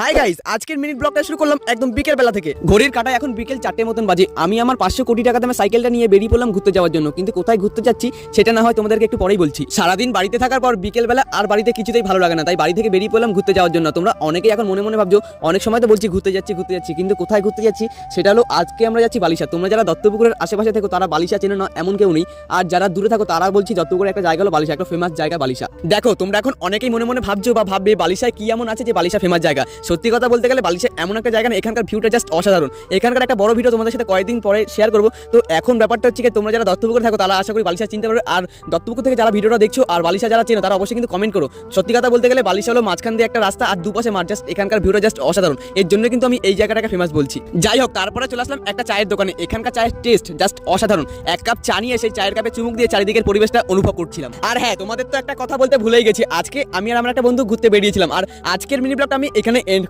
Hi guys, আজকের minute ব্লগটা শুরু করলাম একদম বিকেল বেলা থেকে। ঘড়ির কাঁটায় এখন বিকেল 4টের মতন বাজে। আমি আমার 500 কোটি টাকা দামে সাইকেলটা নিয়ে বেরিয়ে পড়লাম ঘুরতে যাওয়ার জন্য। কিন্তু কোথায় ঘুরতে যাচ্ছি সেটা না হয় তোমাদেরকে একটু পরেই বলছি। সারাদিন বাড়িতে থাকার পর বিকেল বেলা আর বাড়িতে কিছুতেই ভালো লাগে না, তাই বাড়ি থেকে বেরিয়ে পড়লাম ঘুরতে যাওয়ার জন্য। তোমরা অনেকেই এখন মনে মনে ভাবছো, অনেক সময় তো বলছি ঘুরতে যাচ্ছি, কিন্তু কোথায় ঘুরতে যাচ্ছি সেটা হলো আজকে আমরা যাচ্ছি বালিশা। তোমরা যারা দত্তপুকুরের আশেপাশে থাকো তারা বালিশা চেনো না এমন কেউ নেই, আর যারা দূরে থাকো তারা বলছি দত্তপুকুরের একটা জায়গা হলো বালিশা, একটা ফেমাস জায়গা বালিশা। দেখো তোমরা এখন অনেকেই মনে মনে ভাবছো বা ভাববে বালিশায় কি এমন আছে যে বালিশা ফেমাস জায়গা। সত্যি কথা বলতে গেলে বালিশা এমন একটা জায়গা না, এখানকার ভিউটা জাস্ট অসাধারণ। এখানকার একটা বড় ভিডিও তোমাদের সাথে কয়েকদিন পরে শেয়ার করবো। তো এখন ব্যাপারটা হচ্ছে কি, তোমরা যারা দত্তপুকুরে থাকো তারা আশা করি বালিশা চিনতে পারবে, আর দত্তপুকুর থেকে যারা ভিডিওটা দেখছো আর বালিশা যারা চেনো তারা অবশ্যই কিন্তু কমেন্ট করো। সত্যি কথা বলতে গেলে বালিশা হলো মাঝখান দিয়ে একটা রাস্তা আর দুপাশে মাঠ, জাস্ট এখানকার ভিউটা জাস্ট অসাধারণ। এর জন্য কিন্তু আমি এই জায়গাটাকে ফেমাস বলছি। যাই হোক, তারপরে চলে আসলাম একটা চায়ের দোকানে। এখানকার চায়ের টেস্ট জাস্ট অসাধারণ। এক কাপ চা নিয়ে সেই চায়ের কাপে চুমুক দিয়ে চারিদিকের পরিবেশটা অনুভব করছিলাম। আর হ্যাঁ, তোমাদের তো একটা কথা বলতে ভুলেই গেছি, আজকে আমি আর আমার একটা বন্ধু ঘুরতে বেরিয়েছিলাম। আর আজকের মিনি ব্লগটা আমি এখানে এন্ড